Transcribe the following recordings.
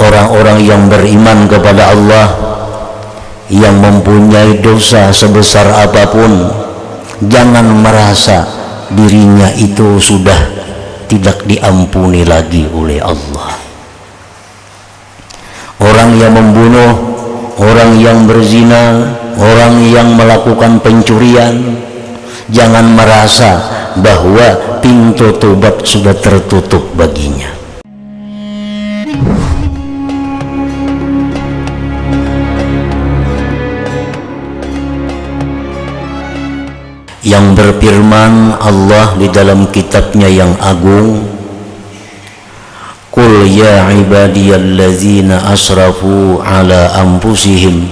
orang-orang yang beriman kepada Allah, yang mempunyai dosa sebesar apapun, jangan merasa dirinya itu sudah tidak diampuni lagi oleh Allah. Orang yang membunuh, orang yang berzina, orang yang melakukan pencurian, jangan merasa bahwa pintu tobat sudah tertutup baginya. Yang berfirman Allah di dalam kitabnya yang agung, Qul ya ibadiyallazina asrafu ala anfusihim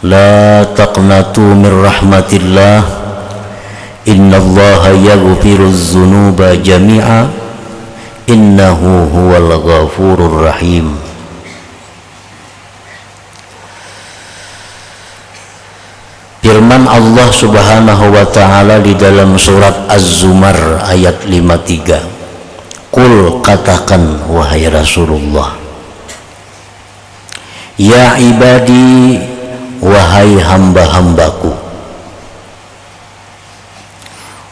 la taqnatu min rahmatillah innallaha yaghfiruz dzunuba jami'a innahu huwal ghafurur rahim. Firman Allah Subhanahu wa ta'ala di dalam surat Az-Zumar ayat 53, Qul, katakan wahai Rasulullah, ya ibadi, wahai hamba-hambaku.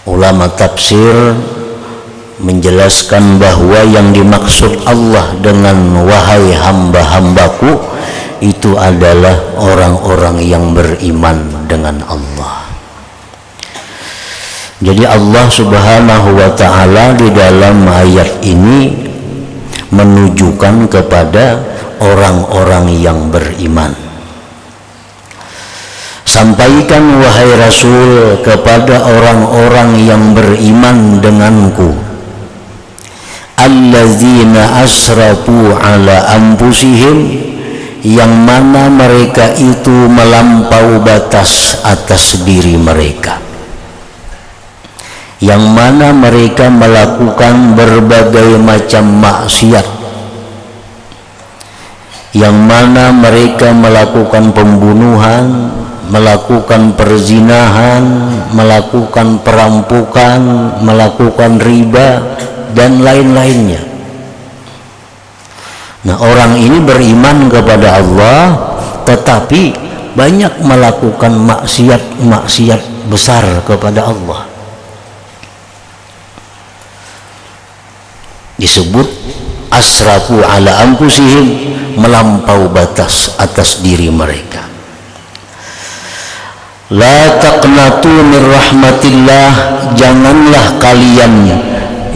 Ulama tafsir menjelaskan bahwa yang dimaksud Allah dengan wahai hamba-hambaku itu adalah orang-orang yang beriman dengan Allah. Jadi Allah Subhanahu wa ta'ala di dalam ayat ini menunjukkan kepada orang-orang yang beriman. Sampaikan wahai Rasul kepada orang-orang yang beriman denganku, allazina asrafu ala anfusihim, yang mana mereka itu melampaui batas atas diri mereka, yang mana mereka melakukan berbagai macam maksiat, yang mana mereka melakukan pembunuhan, melakukan perzinahan, melakukan perampokan, melakukan riba dan lain-lainnya. Nah, orang ini beriman kepada Allah tetapi banyak melakukan maksiat besar kepada Allah. Disebut asrafu ala anfusihim, melampaui batas atas diri mereka. La taqnatu min rahmatillah, janganlah kalian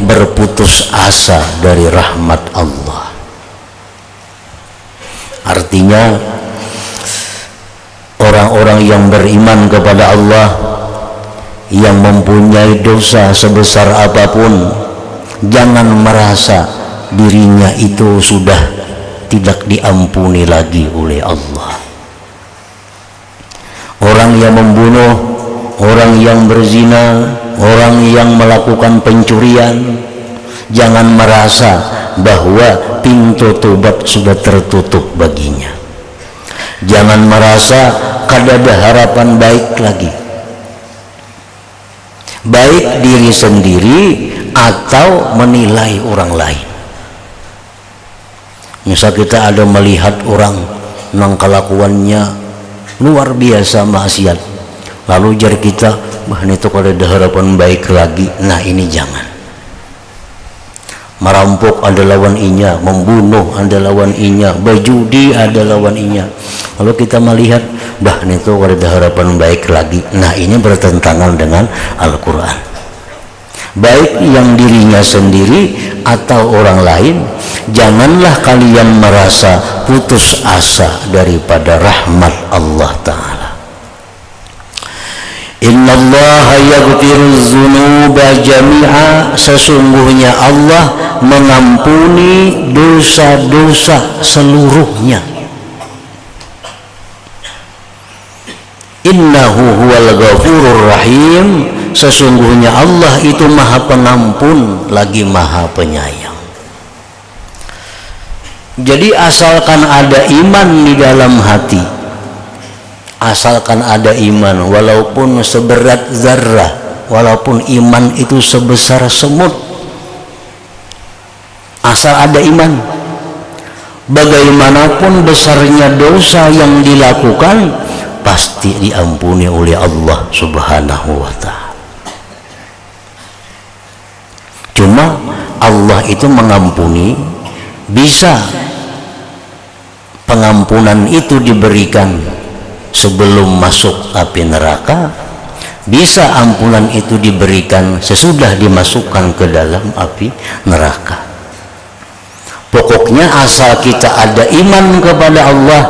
berputus asa dari rahmat Allah. Artinya orang-orang yang beriman kepada Allah, yang mempunyai dosa sebesar apapun, jangan merasa dirinya itu sudah tidak diampuni lagi oleh Allah. Orang yang membunuh, orang yang berzina, orang yang melakukan pencurian, jangan merasa bahwa pintu tobat sudah tertutup baginya. Jangan merasa kada ada harapan baik lagi, baik diri sendiri atau menilai orang lain. Misal kita ada melihat orang nang kelakuannya luar biasa maksiat, lalu jar kita, bah itu kada ada harapan baik lagi. Nah, ini jangan. Merampok ada lawan inya, membunuh ada lawan inya, berjudi ada lawan inya. Kalau kita melihat, bah itu ada harapan baik lagi. Nah, ini bertentangan dengan Al-Quran. Baik yang dirinya sendiri atau orang lain, janganlah kalian merasa putus asa daripada rahmat Allah Ta'ala. Innallaha yaghfiruz dzunuba jami'a, sesungguhnya Allah mengampuni dosa-dosa seluruhnya. Innahu huwal ghafurur rahim, sesungguhnya Allah itu maha pengampun lagi maha penyayang. Jadi asalkan ada iman di dalam hati, asalkan ada iman walaupun seberat zarrah, walaupun iman itu sebesar semut, asal ada iman, bagaimanapun besarnya dosa yang dilakukan pasti diampuni oleh Allah Subhanahu wa ta'ala. Cuma Allah itu mengampuni, bisa pengampunan itu diberikan sebelum masuk api neraka, bisa ampunan itu diberikan sesudah dimasukkan ke dalam api neraka. Pokoknya asal kita ada iman kepada Allah,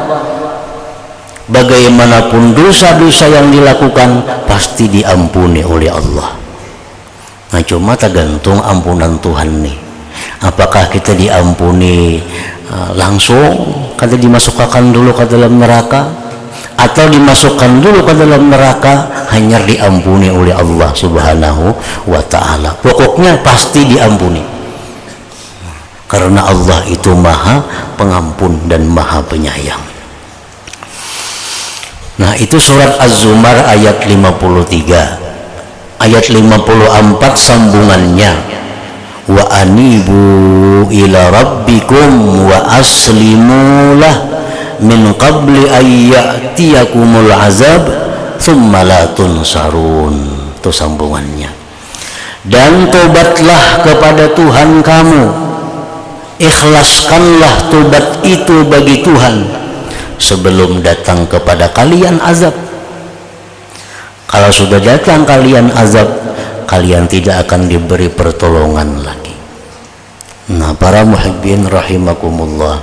bagaimanapun dosa-dosa yang dilakukan pasti diampuni oleh Allah. Nah, cuma tergantung ampunan Tuhan nih. Apakah kita diampuni langsung, kata dimasukkan dulu ke dalam neraka, atau dimasukkan dulu ke dalam neraka hanya diampuni oleh Allah Subhanahu wa ta'ala. Pokoknya pasti diampuni, karena Allah itu maha pengampun dan maha penyayang. Nah, itu surat Az-Zumar ayat 53. Ayat 54 sambungannya, wa anibu ila rabbikum wa aslimu lah min qabli ayyatiyakumul azab thumma la tunsarun. Itu sambungannya. Dan tobatlah kepada Tuhan kamu, ikhlaskanlah tobat itu bagi Tuhan sebelum datang kepada kalian azab. Kalau sudah datang kalian azab, kalian tidak akan diberi pertolongan lagi. Nah, para muhibbin rahimakumullah,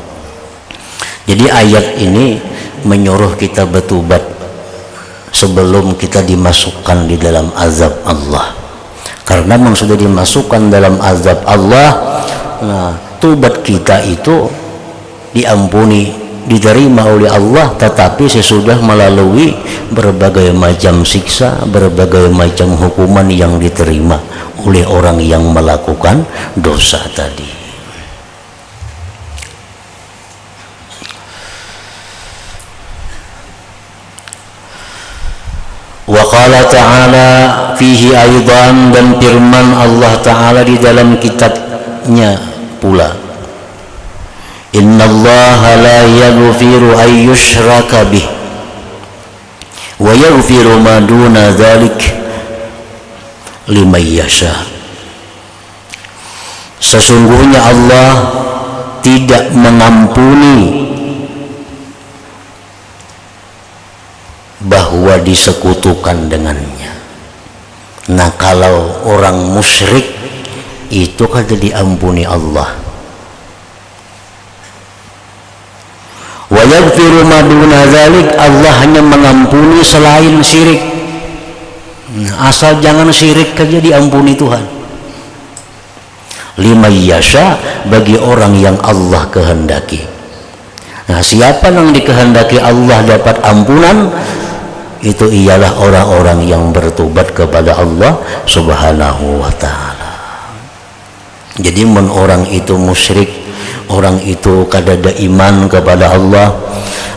jadi ayat ini menyuruh kita bertobat sebelum kita dimasukkan di dalam azab Allah. Karena memang sudah dimasukkan dalam azab Allah, nah, tobat kita itu diampuni, diterima oleh Allah, tetapi sesudah melalui berbagai macam siksa, berbagai macam hukuman yang diterima oleh orang yang melakukan dosa tadi. Wa qala ta'ala fihi aidan, dan firman Allah Ta'ala di dalam kitabnya pula, innallaha la yaghfiru an yushraka bih wa yaghfiru ma duna dzalik liman yasha. Sesungguhnya Allah tidak mengampuni bahwa disekutukan dengannya. Nah, kalau orang musyrik itu kan diampuni Allah. Wa yaghfiru ma duna dzalik, Allah hanya mengampuni selain syirik. Asal jangan syirik saja diampuni Tuhan. Liman yasha, bagi orang yang Allah kehendaki. Nah, siapa yang dikehendaki Allah dapat ampunan, itu ialah orang-orang yang bertobat kepada Allah Subhanahu wa ta'ala. Jadi mun orang itu musyrik, orang itu kadada iman kepada Allah,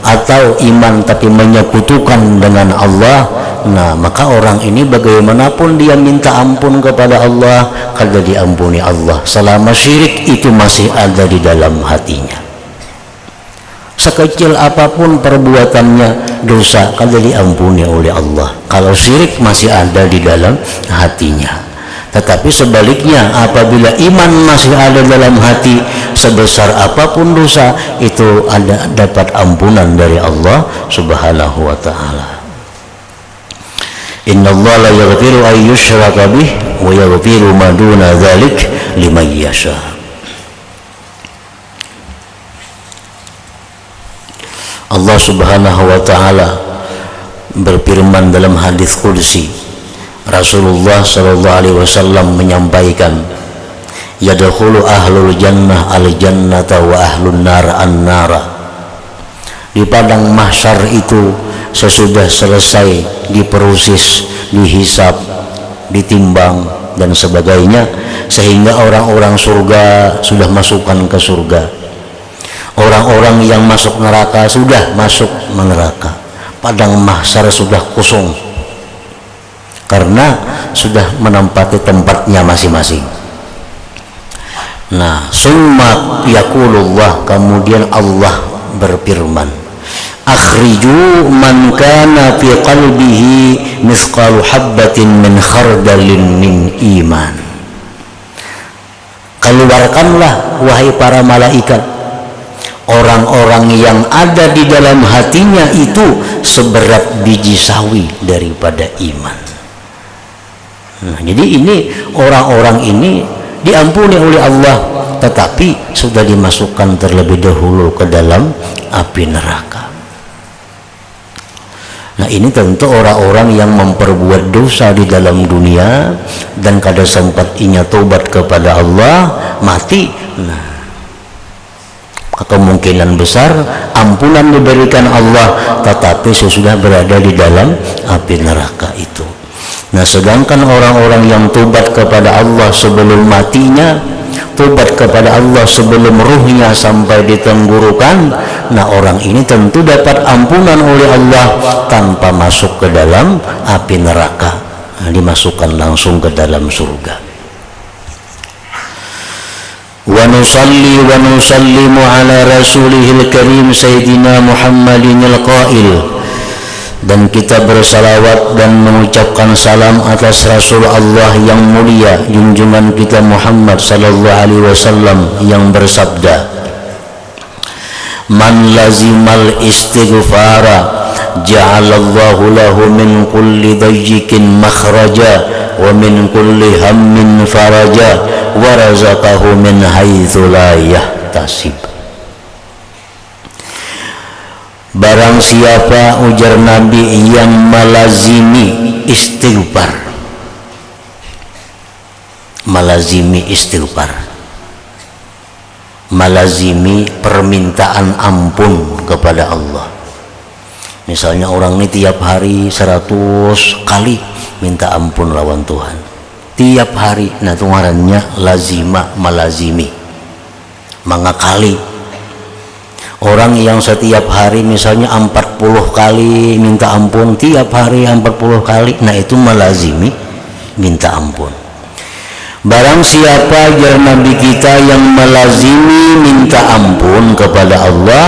atau iman tapi menyekutukan dengan Allah, nah maka orang ini bagaimanapun dia minta ampun kepada Allah, kada diampuni Allah selama syirik itu masih ada di dalam hatinya. Sekecil apapun perbuatannya dosa, kada diampuni oleh Allah kalau syirik masih ada di dalam hatinya. Tetapi sebaliknya, apabila iman masih ada dalam hati, sebesar apapun dosa itu ada dapat ampunan dari Allah Subhanahu wa ta'ala. Innallaha la yaghfiru an yushraka bih wa yaghfiru ma duna dzalik liman yasha. Allah Subhanahu wa ta'ala berfirman dalam hadis qudsi, Rasulullah sallallahu alaihi wasallam menyampaikan, yadkhulu ahlul jannah al jannata wa ahlun nar an nara. Di padang mahsyar itu sesudah selesai diproses, dihisab, ditimbang dan sebagainya, sehingga orang-orang surga sudah masukkan ke surga, orang-orang yang masuk neraka sudah masuk neraka. Padang mahsyar sudah kosong karena sudah menempati tempatnya masing-masing. Nah, summa yaqulullah, kemudian Allah berfirman, akhriju man kana fi qalbihi mithqalu habbatin min khardalin min iman. Keluarkanlah wahai para malaikat orang-orang yang ada di dalam hatinya itu seberat biji sawi daripada iman. Nah, jadi ini orang-orang ini diampuni oleh Allah, tetapi sudah dimasukkan terlebih dahulu ke dalam api neraka. Nah, ini tentu orang-orang yang memperbuat dosa di dalam dunia dan kada sempat inya tobat kepada Allah, mati. Nah, kemungkinan besar ampunan diberikan Allah, tetapi sesudah berada di dalam api neraka itu. Nah, sedangkan orang-orang yang tobat kepada Allah sebelum matinya, tobat kepada Allah sebelum ruhnya sampai di tenggorokan, nah orang ini tentu dapat ampunan oleh Allah tanpa masuk ke dalam api neraka. Nah, dimasukkan langsung ke dalam surga. Wa nusalli wa nusallimu ala rasulihil karim sayyidina Muhammadin al-qail, dan kita bersalawat dan mengucapkan salam atas Rasul Allah yang mulia, junjungan kita Muhammad sallallahu alaihi wasallam yang bersabda, man lazimal istighfara ja'alallahu lahu min kulli dayyikin makhraja wa min kulli hammin faraja wa razaqahu min haitsu la yahtasib. Barang siapa, ujar Nabi, yang melazimi istighfar, melazimi istighfar, melazimi permintaan ampun kepada Allah. Misalnya orang ini tiap hari 100 kali minta ampun lawan Tuhan, tiap hari. Nah, itu ngarannya lazima, melazimi, mengakali. Orang yang setiap hari misalnya 40 kali minta ampun, tiap hari 40 kali, nah itu melazimi minta ampun. Barang siapa, jar Nabi kita, yang melazimi minta ampun kepada Allah,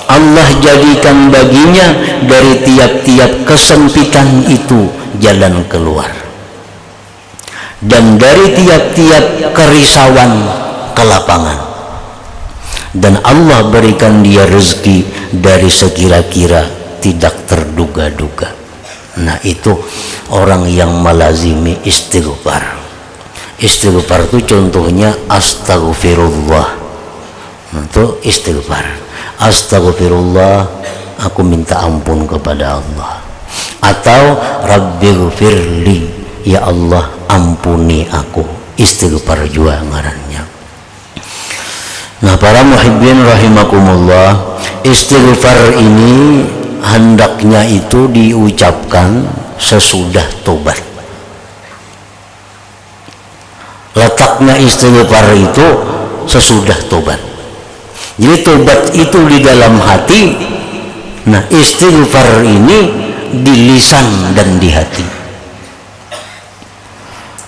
Allah jadikan baginya dari tiap-tiap kesempitan itu jalan keluar, dan dari tiap-tiap kerisauan kelapangan. Dan Allah berikan dia rezeki dari sekira-kira tidak terduga-duga. Nah, itu orang yang melazimi istighfar. Istighfar itu contohnya astaghfirullah. Nah, itu istighfar. Astaghfirullah, aku minta ampun kepada Allah. Atau rabbighfirli, ya Allah ampuni aku. Istighfar juga ngarannya. Nah, para muhibbin rahimakumullah, istighfar ini hendaknya itu diucapkan sesudah tobat. Letaknya istighfar itu sesudah tobat. Jadi tobat itu di dalam hati. Nah, istighfar ini di lisan dan di hati.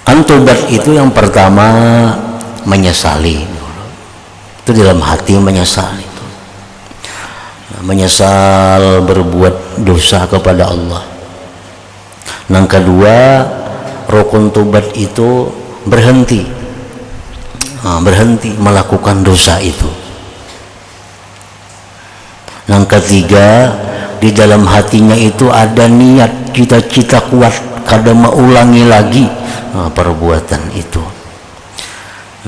Kan tobat itu yang pertama menyesali. Itu dalam hati menyesal itu. Nah, menyesal berbuat dosa kepada Allah. Yang kedua, rukun tobat itu berhenti. Nah, berhenti melakukan dosa itu. Yang ketiga, di dalam hatinya itu ada niat, cita-cita kuat kada mau ulangi lagi perbuatan itu.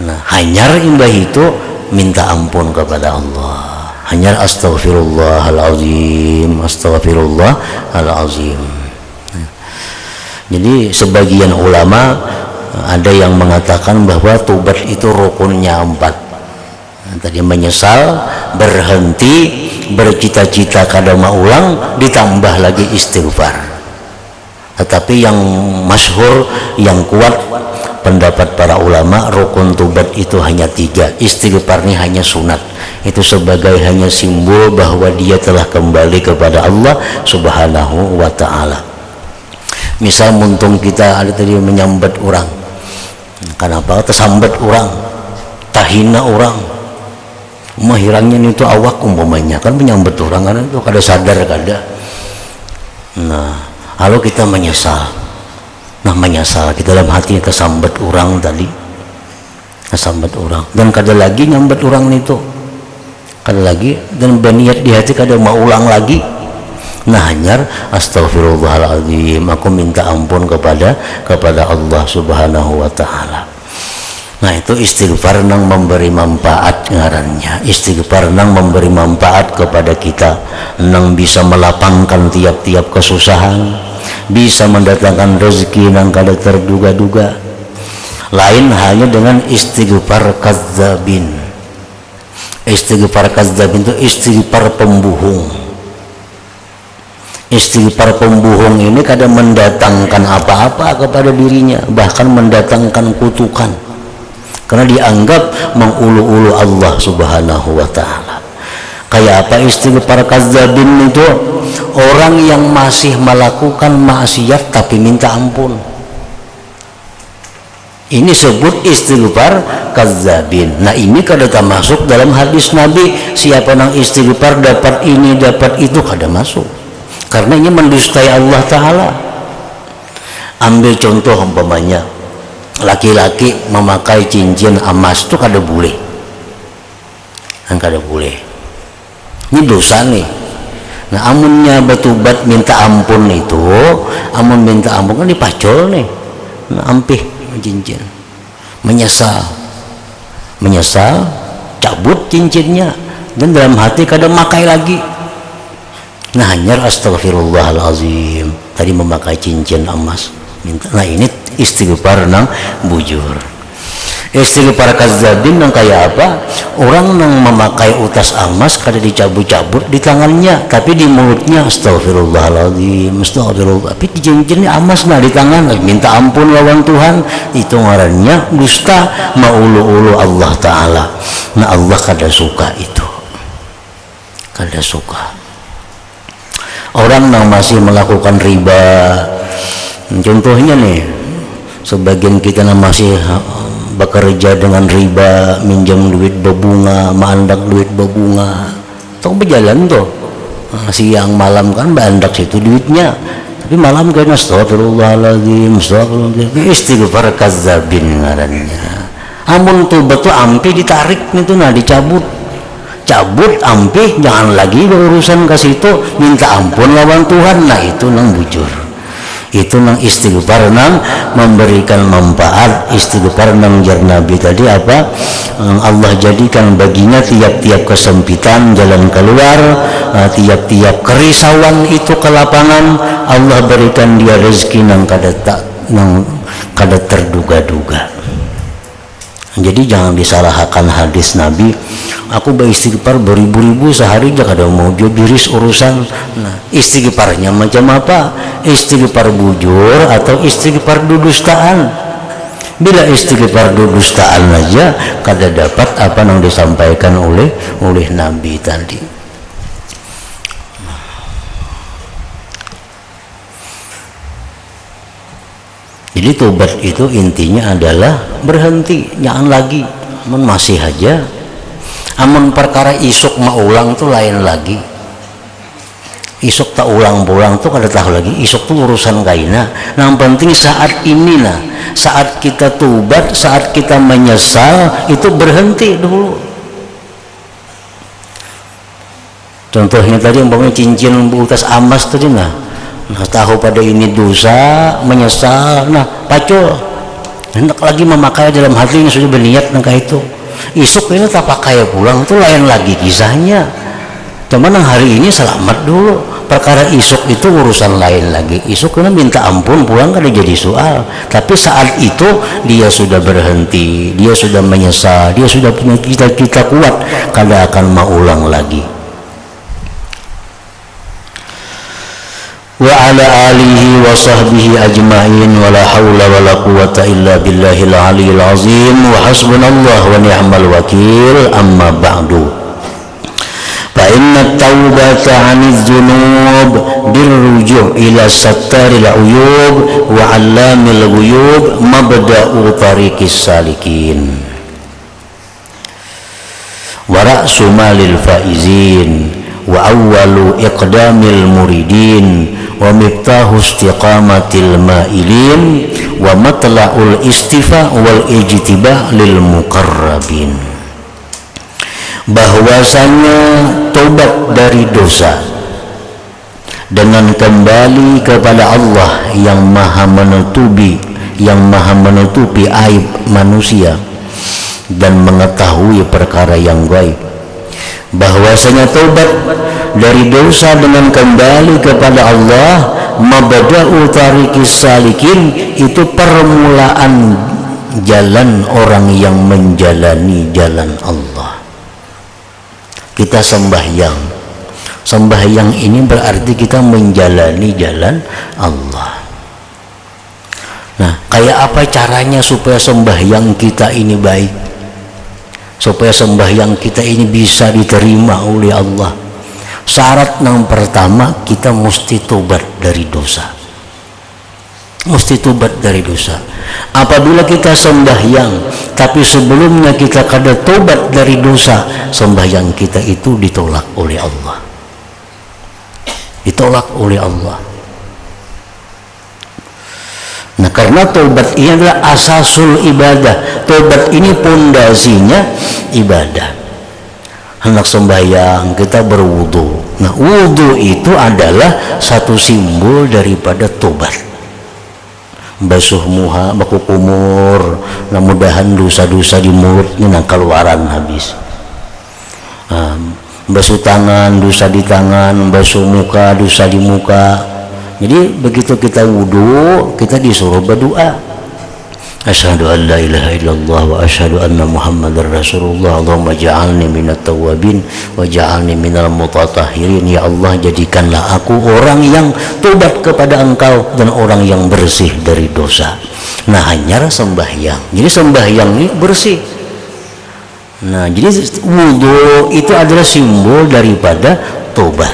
Nah, hanyar imbah itu minta ampun kepada Allah, hanya astaghfirullahalazim, astaghfirullahalazim. Jadi sebagian ulama ada yang mengatakan bahwa tobat itu rukunnya 4. Tadi menyesal, berhenti, bercita-cita kada mau ulang, ditambah lagi istighfar. Tetapi yang masyhur, yang kuat pendapat para ulama, rukun tobat itu hanya 3. Istighfar ini hanya sunat. Itu sebagai hanya simbol bahwa dia telah kembali kepada Allah subhanahu wa ta'ala. Misal muntung kita ada tadi menyambat orang, kenapa tersambat orang, tahina orang mahirangnya itu awak umpamanya kan menyambut orang kan itu kada sadar kada. Nah kalau kita menyesal, nah menyesal kita dalam hati kesambat orang tadi, kesambat orang dan kada lagi nyambat orang itu, kada lagi dan berniat di hati kada mau ulang lagi. Nah hanyar astagfirullahaladzim, aku minta ampun kepada Allah subhanahu wa ta'ala. Nah itu istighfar nang memberi manfaat ngarannya. Istighfar nang memberi manfaat kepada kita, nang bisa melapangkan tiap-tiap kesusahan, bisa mendatangkan rezeki nang kada terduga-duga. Lain hanya dengan istighfar kadzabin. Istighfar kadzabin itu istighfar pembohong. Istighfar pembohong ini kadang mendatangkan apa-apa kepada dirinya, bahkan mendatangkan kutukan karena dianggap mengulu-ulu Allah subhanahu wa ta'ala. Kayak apa istighfar kadzabin itu? Orang yang masih melakukan maksiat tapi minta ampun, ini sebut istighfar kadzabin. Nah ini kada termasuk dalam hadis Nabi, siapa nang istighfar dapat ini dapat itu, kada masuk karena ini mendustai Allah Ta'ala. Ambil contoh umpamanya laki-laki memakai cincin emas itu kada boleh, kan kada boleh, ini dosa nih. Nah amunnya bertobat minta ampun itu, amun minta ampun kan dipacol nih. Nah ampih cincin, menyesal cabut cincinnya dan dalam hati kada makai lagi. Nah hanya astagfirullahalazim, tadi memakai cincin emas minta. Nah ini istighfar nang bujur. Istighfar kadzabin nang kayak apa? Orang nang memakai utas emas kada dicabut-cabut di tangannya, tapi di mulutnya astagfirullahalazim, astagfirullah, tapi di cincinnya emas nah di tangan, minta ampun lawan Tuhan. Itu ngarannya dusta, maulu-ulu Allah Ta'ala. Nah Allah kada suka itu, kada suka. Orang yang masih melakukan riba, contohnya nih, sebagian kita yang masih bekerja dengan riba, minjam duit berbunga, mandak duit berbunga, tuh berjalan tuh siang malam kan bandak situ duitnya, tapi malam kan astagfirullahaladzim, istighfar kadzabin ngarannya. Amun tuh betul ampi ditarik itu, nah dicabut ampih, jangan lagi berurusan ke situ, minta ampun lawan Tuhan. Nah itu nang bujur, itu nang istighfar nang memberikan manfaat. Istighfar nang jar Nabi tadi apa? Allah jadikan baginya tiap-tiap kesempitan jalan keluar, tiap-tiap kerisauan itu kelapangan. Allah berikan dia rezeki nang kada terduga-duga. Jadi jangan disalahkan hadis Nabi, aku beristighfar beribu-ribu sehari aja kada mau biris urusan. Nah istighfarnya macam apa? Istighfar bujur atau istighfar dudustaan? Bila istighfar dudustaan aja kada dapat apa yang disampaikan oleh Nabi tadi. Jadi tobat itu intinya adalah berhenti, jangan lagi. Amun masih aja, amun perkara isuk maulang tuh lain lagi. Isuk tak ulang-ulang tuh kada tahu lagi. Isuk tuh urusan kaina. Nah, yang penting saat ini nah, saat kita tobat, saat kita menyesal itu berhenti dulu. Contohnya tadi umpamanya cincin utas emas tadi nah tahu pada ini dosa, menyesal, nah pacul, hendak lagi memakai dalam hatinya sudah berniat nangka itu. Isuk ini tak pakai pulang tuh lain lagi kisahnya. Cuman yang hari ini selamat dulu. Perkara isuk itu urusan lain lagi. Isuk ini minta ampun pulang kada jadi soal. Tapi saat itu dia sudah berhenti, dia sudah menyesal, dia sudah punya cita-cita kuat, kada akan mau ulang lagi. Wa ala alihi wa sahbihi ajma'in wa la hawla wa la quwwata illa billahil aliyyil azim wa hasbunallahu wa ni'mal wakil. Amma ba'du, fa inna at-taubata 'anidz dzunub birruju' ila sattaril uyub wa 'allamil ghuyub mabda'u tariqis salikin. wa ra'su malil faizin wa awwalu iqdamil muridin wa miftahu istiqamatil mailin wa matla'ul istifa wal ijtiba lil muqarrabin. Bahwasanya tobat dari dosa dengan kembali kepada Allah yang maha menutupi aib manusia dan mengetahui perkara yang gaib. Bahwasanya tobat dari dosa dengan kembali kepada Allah, mabda'u tariqis salikin, itu permulaan jalan orang yang menjalani jalan Allah. Kita sembahyang ini berarti kita menjalani jalan Allah. Nah, kayak apa caranya supaya sembahyang kita ini baik, supaya sembahyang kita ini bisa diterima oleh Allah? Syarat yang pertama, kita mesti tobat dari dosa. Mesti tobat dari dosa. Apabila kita sembahyang tapi sebelumnya kita kada tobat dari dosa, sembahyang kita itu ditolak oleh Allah. Ditolak oleh Allah. Nah, karena tobat ini adalah asasul ibadah. Tobat ini pondasinya ibadah. Hendak sembahyang kita berwudu. Nah, wudu itu adalah satu simbol daripada tobat. Basuh muha, baku kumur, nah mudahan dosa-dosa di mulutnya nah keluaran habis. Basuh tangan, dosa di tangan, basuh muka, dosa di muka. Jadi begitu kita wudu, kita disuruh berdoa. Asyhadu an la ilaha illallah wa asyhadu anna Muhammadar Rasulullah. Allahumma ja'alni minat tawabin wa ja'alni minal mutatahhirin. Ya Allah, jadikanlah aku orang yang tobat kepada Engkau dan orang yang bersih dari dosa. Nah, hanya sembahyang. Jadi sembahyang ini bersih. Nah, jadi wudu itu adalah simbol daripada tobat.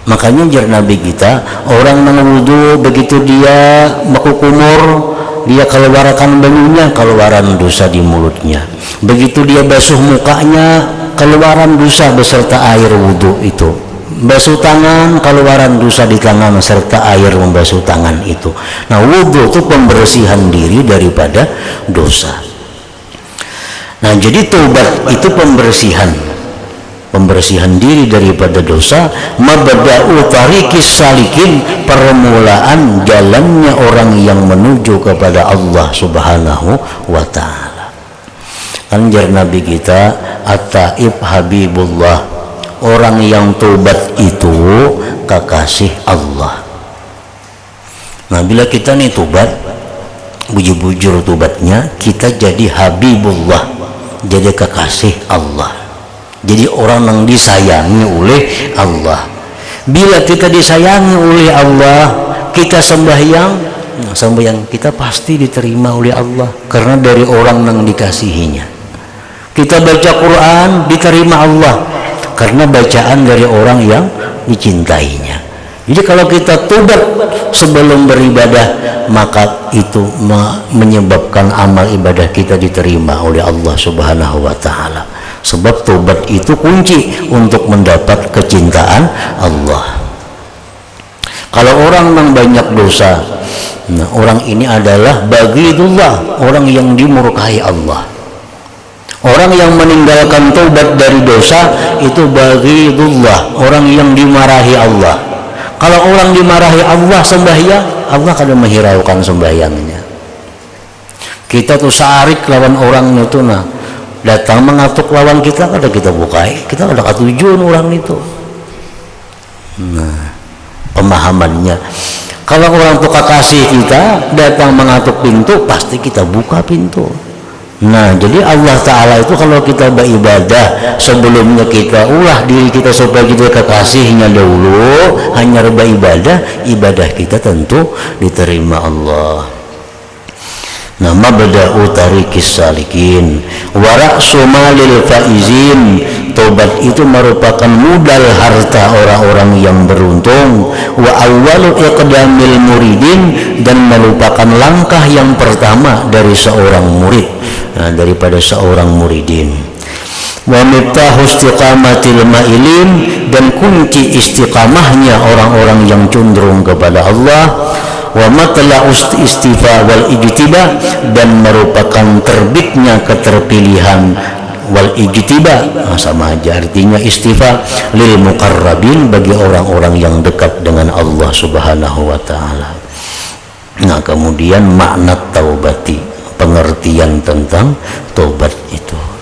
Makanya jar Nabi kita, orang yang wudu begitu dia baku kumur, dia keluarkan baunya, keluaran dosa di mulutnya. Begitu dia basuh mukanya, keluaran dosa beserta air wudu itu. Basuh tangan, keluaran dosa di tangan serta air membasuh tangan itu. Nah, wudu itu pembersihan diri daripada dosa. Nah, jadi tobat itu pembersihan diri daripada dosa. Mabda'u tariqis salikin, permulaan jalannya orang yang menuju kepada Allah Subhanahu wa ta'ala. Anjar Nabi kita, at-taib habibullah, orang yang tobat itu kekasih Allah. Nah, bila kita nih tobat, bujur-bujur tobatnya, kita jadi habibullah, jadi kekasih Allah, jadi orang yang disayangi oleh Allah. Bila kita disayangi oleh Allah, kita sembahyang kita pasti diterima oleh Allah, karena dari orang yang dikasihinya. Kita baca Quran, diterima Allah karena bacaan dari orang yang dicintainya. Jadi kalau kita tobat sebelum beribadah, maka itu menyebabkan amal ibadah kita diterima oleh Allah Subhanahu wa ta'ala. Sebab tobat itu kunci untuk mendapat kecintaan Allah. Kalau orang yang banyak dosa, nah orang ini adalah baghidullah, orang yang dimurkai Allah. Orang yang meninggalkan tobat dari dosa itu baghidullah, orang yang dimarahi Allah. Kalau orang dimarahi Allah sembahyang, Allah akan menghiraukan sembahyangnya. Kita tuh sarik lawan orang itu, nah datang mengatuk lawan kita, kada kita bukai, kita kada katujuan orang itu. Nah, pemahamannya, kalau orang tuh kekasih kita datang mengatuk pintu, pasti kita buka pintu. Nah, jadi Allah Ta'ala itu kalau kita beribadah, sebelumnya kita ulah diri kita supaya kita kekasihnya dahulu, hanya beribadah, ibadah kita tentu diterima Allah. Nah, mabda'u tariqis salikin wa ra'su malil faizin, tobat itu merupakan modal harta orang-orang yang beruntung. Wa awwalu iqdamil muridin, dan merupakan langkah yang pertama dari seorang murid, daripada seorang muridin. wa miftahu istiqamatil ma'ilin, dan kunci istiqamahnya orang-orang yang cenderung kepada Allah, wa matla istifa wal ijtiba, dan merupakan terbitnya keterpilihan wal ijtiba, sama aja artinya istifa, lil muqarrabin, bagi orang-orang yang dekat dengan Allah Subhanahu wa taala. Nah, kemudian makna taubati, pengertian tentang taubat itu.